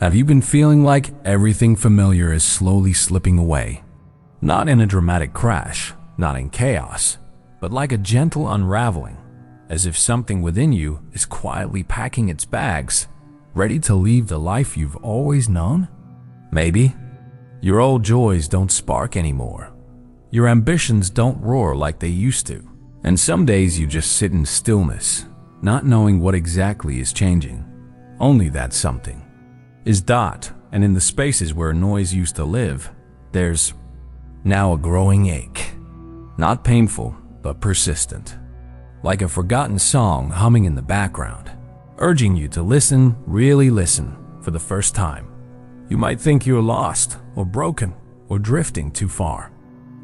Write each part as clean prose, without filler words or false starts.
Have you been feeling like everything familiar is slowly slipping away? Not in a dramatic crash, not in chaos, but like a gentle unraveling, as if something within you is quietly packing its bags, ready to leave the life you've always known? Maybe your old joys don't spark anymore. Your ambitions don't roar like they used to. And some days you just sit in stillness, not knowing what exactly is changing. Only that something is dot, and in the spaces where noise used to live, there's now a growing ache. Not painful, but persistent. Like a forgotten song humming in the background, urging you to listen, really listen, for the first time. You might think you're lost, or broken, or drifting too far.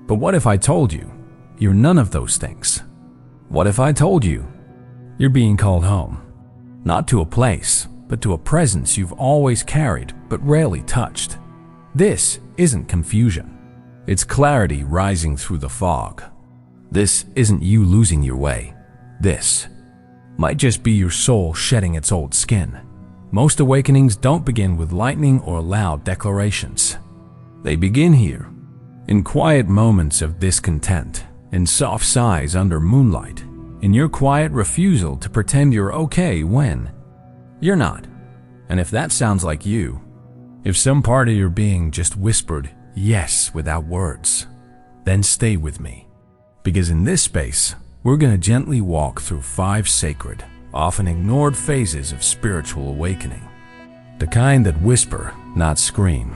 But what if I told you you're none of those things? What if I told you you're being called home? Not to a place, but to a presence you've always carried but rarely touched. This isn't confusion. It's clarity rising through the fog. This isn't you losing your way. This might just be your soul shedding its old skin. Most awakenings don't begin with lightning or loud declarations. They begin here, in quiet moments of discontent, in soft sighs under moonlight, in your quiet refusal to pretend you're okay when you're not. And if that sounds like you, if some part of your being just whispered yes without words, then stay with me. Because in this space, we're going to gently walk through 5 sacred, often ignored phases of spiritual awakening. The kind that whisper, not scream.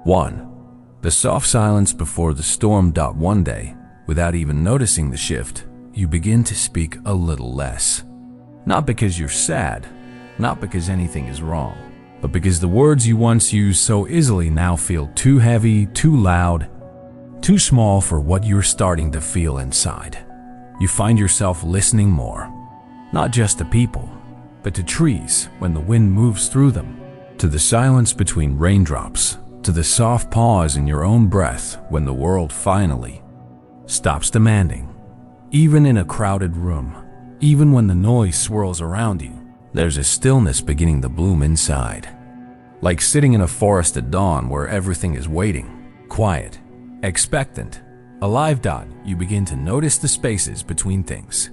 1. The soft silence before the storm. One day, without even noticing the shift, you begin to speak a little less. Not because you're sad, not because anything is wrong, but because the words you once used so easily now feel too heavy, too loud, too small for what you're starting to feel inside. You find yourself listening more, not just to people, but to trees when the wind moves through them, to the silence between raindrops, to the soft pause in your own breath when the world finally stops demanding. Even in a crowded room, even when the noise swirls around you, there's a stillness beginning to bloom inside. Like sitting in a forest at dawn where everything is waiting, quiet, expectant, alive. You begin to notice the spaces between things.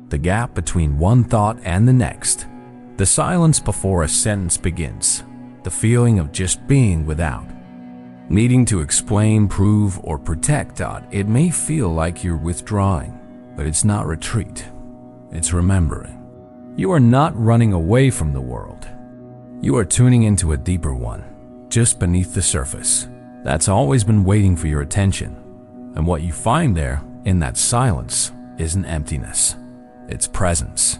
The gap between one thought and the next. The silence before a sentence begins. The feeling of just being without needing to explain, prove, or protect. It may feel like you're withdrawing, but it's not retreat. It's remembering. You are not running away from the world. You are tuning into a deeper one, just beneath the surface, that's always been waiting for your attention. And what you find there, in that silence, isn't emptiness. It's presence.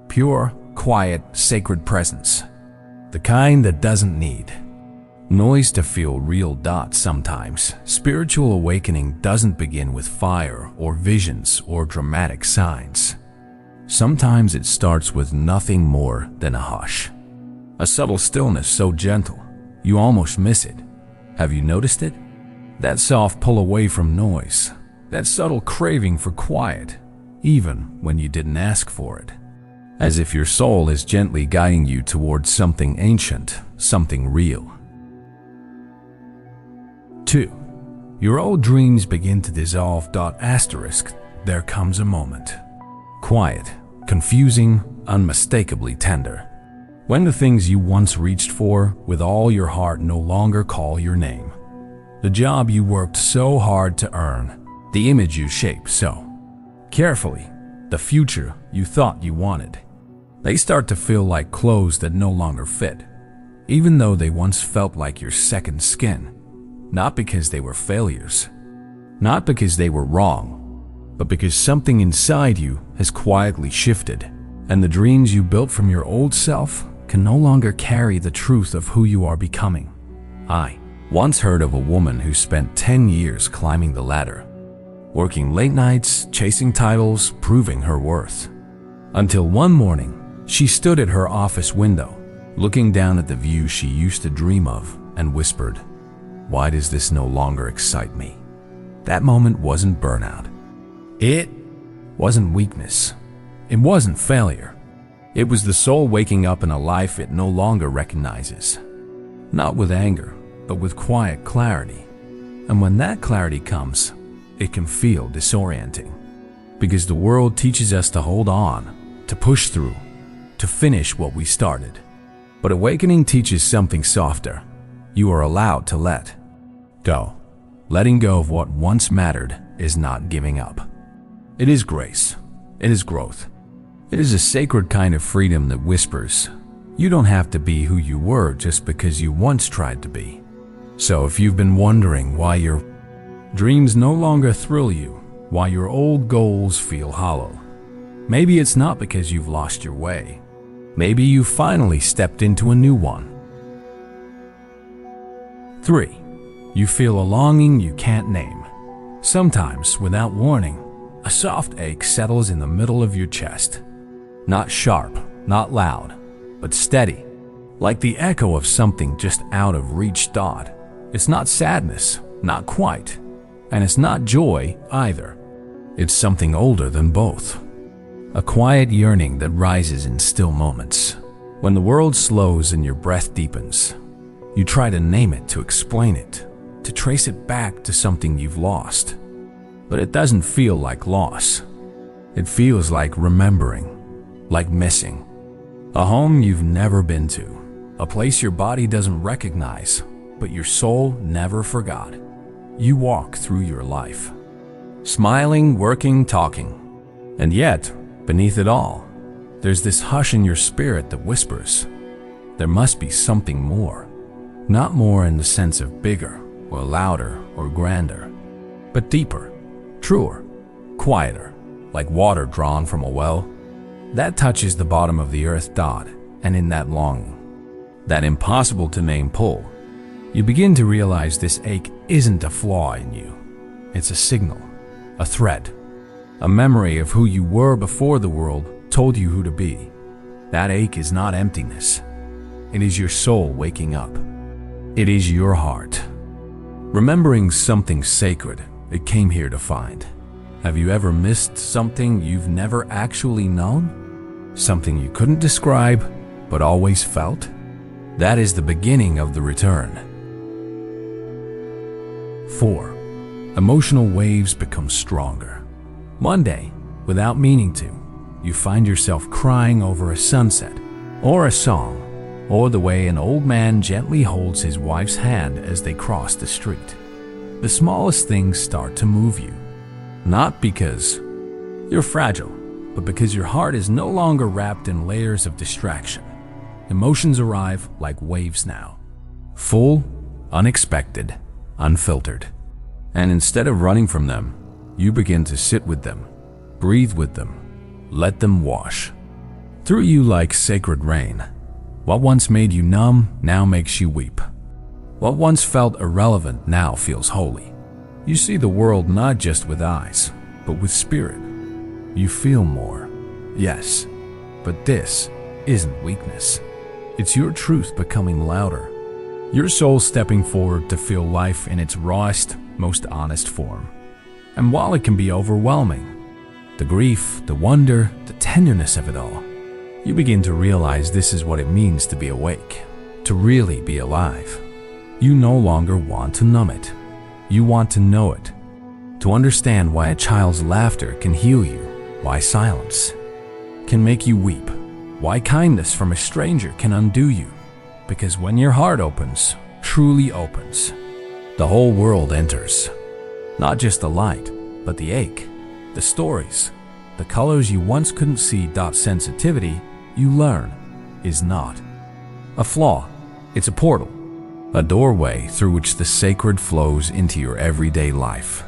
Pure, quiet, sacred presence. The kind that doesn't need noise to feel real. Sometimes, spiritual awakening doesn't begin with fire or visions or dramatic signs. Sometimes it starts with nothing more than a hush. A subtle stillness so gentle, you almost miss it. Have you noticed it? That soft pull away from noise, that subtle craving for quiet, even when you didn't ask for it. As if your soul is gently guiding you towards something ancient, something real. 2. Your old dreams begin to dissolve. There comes a moment. Quiet, confusing, unmistakably tender. When the things you once reached for with all your heart no longer call your name. The job you worked so hard to earn, the image you shaped so carefully, the future you thought you wanted. They start to feel like clothes that no longer fit, even though they once felt like your second skin. Not because they were failures, not because they were wrong, but because something inside you has quietly shifted, and the dreams you built from your old self can no longer carry the truth of who you are becoming. I once heard of a woman who spent 10 years climbing the ladder, working late nights, chasing titles, proving her worth. Until one morning, she stood at her office window, looking down at the view she used to dream of, and whispered, "Why does this no longer excite me?" That moment wasn't burnout. It wasn't weakness. It wasn't failure. It was the soul waking up in a life it no longer recognizes. Not with anger, but with quiet clarity. And when that clarity comes, it can feel disorienting. Because the world teaches us to hold on, to push through, to finish what we started. But awakening teaches something softer. You are allowed to let go. Letting go of what once mattered is not giving up. It is grace. It is growth. It is a sacred kind of freedom that whispers, you don't have to be who you were just because you once tried to be. So if you've been wondering why your dreams no longer thrill you, why your old goals feel hollow, maybe it's not because you've lost your way. Maybe you finally stepped into a new one. 3. You feel a longing you can't name. Sometimes, without warning, a soft ache settles in the middle of your chest. Not sharp, not loud, but steady, like the echo of something just out of reach thought. It's not sadness, not quite, and it's not joy either. It's something older than both. A quiet yearning that rises in still moments. When the world slows and your breath deepens, you try to name it, to explain it, to trace it back to something you've lost. But it doesn't feel like loss. It feels like remembering, like missing. A home you've never been to, a place your body doesn't recognize, but your soul never forgot. You walk through your life, smiling, working, talking, and yet, beneath it all, there's this hush in your spirit that whispers, there must be something more. Not more in the sense of bigger, or louder, or grander, but deeper, truer, quieter, like water drawn from a well. That touches the bottom of the earth dot, and in that longing, that impossible to name pull, you begin to realize this ache isn't a flaw in you. It's a signal, a thread, a memory of who you were before the world told you who to be. That ache is not emptiness. It is your soul waking up. It is your heart, remembering something sacred it came here to find. Have you ever missed something you've never actually known? Something you couldn't describe, but always felt? That is the beginning of the return. 4. Emotional waves become stronger. One day, without meaning to, you find yourself crying over a sunset, or a song, or the way an old man gently holds his wife's hand as they cross the street. The smallest things start to move you. Not because you're fragile, but because your heart is no longer wrapped in layers of distraction. Emotions arrive like waves now. Full, unexpected, unfiltered. And instead of running from them, you begin to sit with them, breathe with them, let them wash through you like sacred rain. What once made you numb now makes you weep. What once felt irrelevant now feels holy. You see the world not just with eyes, but with spirit. You feel more, yes, but this isn't weakness. It's your truth becoming louder. Your soul stepping forward to feel life in its rawest, most honest form. And while it can be overwhelming, the grief, the wonder, the tenderness of it all, you begin to realize this is what it means to be awake, to really be alive. You no longer want to numb it. You want to know it, to understand why a child's laughter can heal you, why silence can make you weep, why kindness from a stranger can undo you. Because when your heart opens, truly opens, the whole world enters. Not just the light, but the ache, the stories, the colors you once couldn't see. Sensitivity, you learn, is not a flaw. It's a portal, a doorway through which the sacred flows into your everyday life.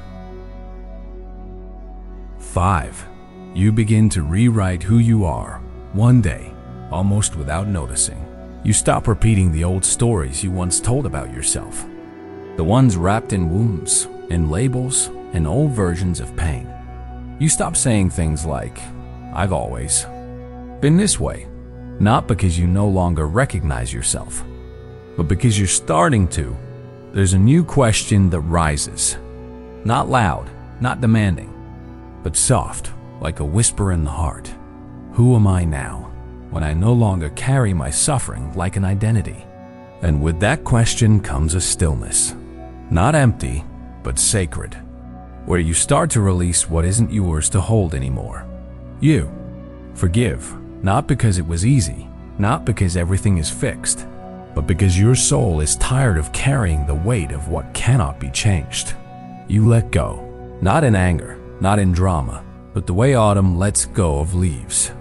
5. You begin to rewrite who you are. One day, almost without noticing, you stop repeating the old stories you once told about yourself. The ones wrapped in wounds, in labels, and old versions of pain. You stop saying things like, I've always been this way. Not because you no longer recognize yourself, but because you're starting to. There's a new question that rises. Not loud, not demanding, but soft, like a whisper in the heart. Who am I now? when I no longer carry my suffering like an identity? And with that question comes a stillness. Not empty, but sacred, where you start to release what isn't yours to hold anymore. You forgive, not because it was easy, not because everything is fixed, but because your soul is tired of carrying the weight of what cannot be changed. You let go, not in anger, not in drama, but the way autumn lets go of leaves.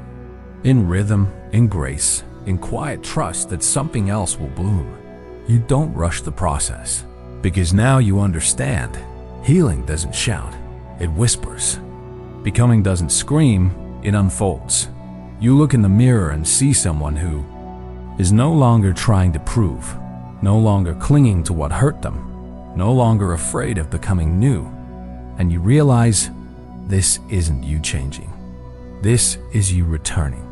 In rhythm, in grace, in quiet trust that something else will bloom. You don't rush the process, because now you understand. Healing doesn't shout, it whispers. Becoming doesn't scream, it unfolds. You look in the mirror and see someone who is no longer trying to prove, no longer clinging to what hurt them, no longer afraid of becoming new. And you realize this isn't you changing. This is you returning.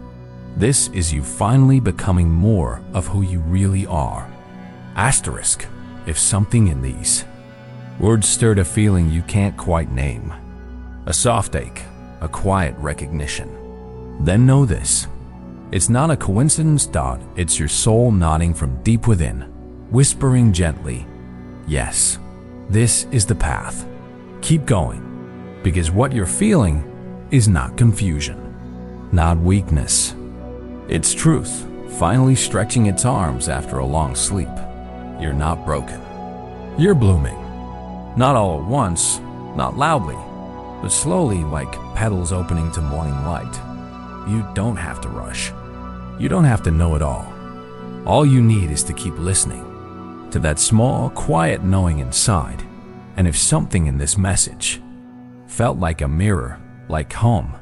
This is you finally becoming more of who you really are. Asterisk, if something in these words stirred a feeling you can't quite name. A soft ache, a quiet recognition. Then know this. It's not a coincidence. It's your soul nodding from deep within, whispering gently, yes, this is the path. Keep going, because what you're feeling is not confusion, not weakness. It's truth, finally stretching its arms after a long sleep. You're not broken. You're blooming. Not all at once, not loudly, but slowly, like petals opening to morning light. You don't have to rush. You don't have to know it all. All you need is to keep listening to that small, quiet knowing inside. And if something in this message felt like a mirror, like home,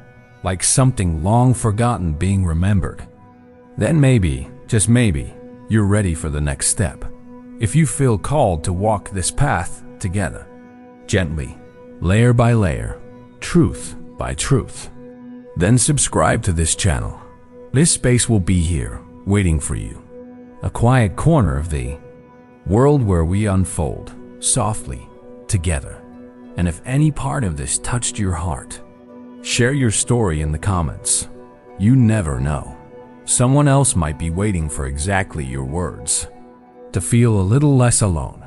like something long forgotten being remembered, then maybe, just maybe, you're ready for the next step. If you feel called to walk this path together, gently, layer by layer, truth by truth, then subscribe to this channel. This space will be here, waiting for you. A quiet corner of the world where we unfold, softly, together. And if any part of this touched your heart, share your story in the comments. You never know. Someone else might be waiting for exactly your words. To feel a little less alone.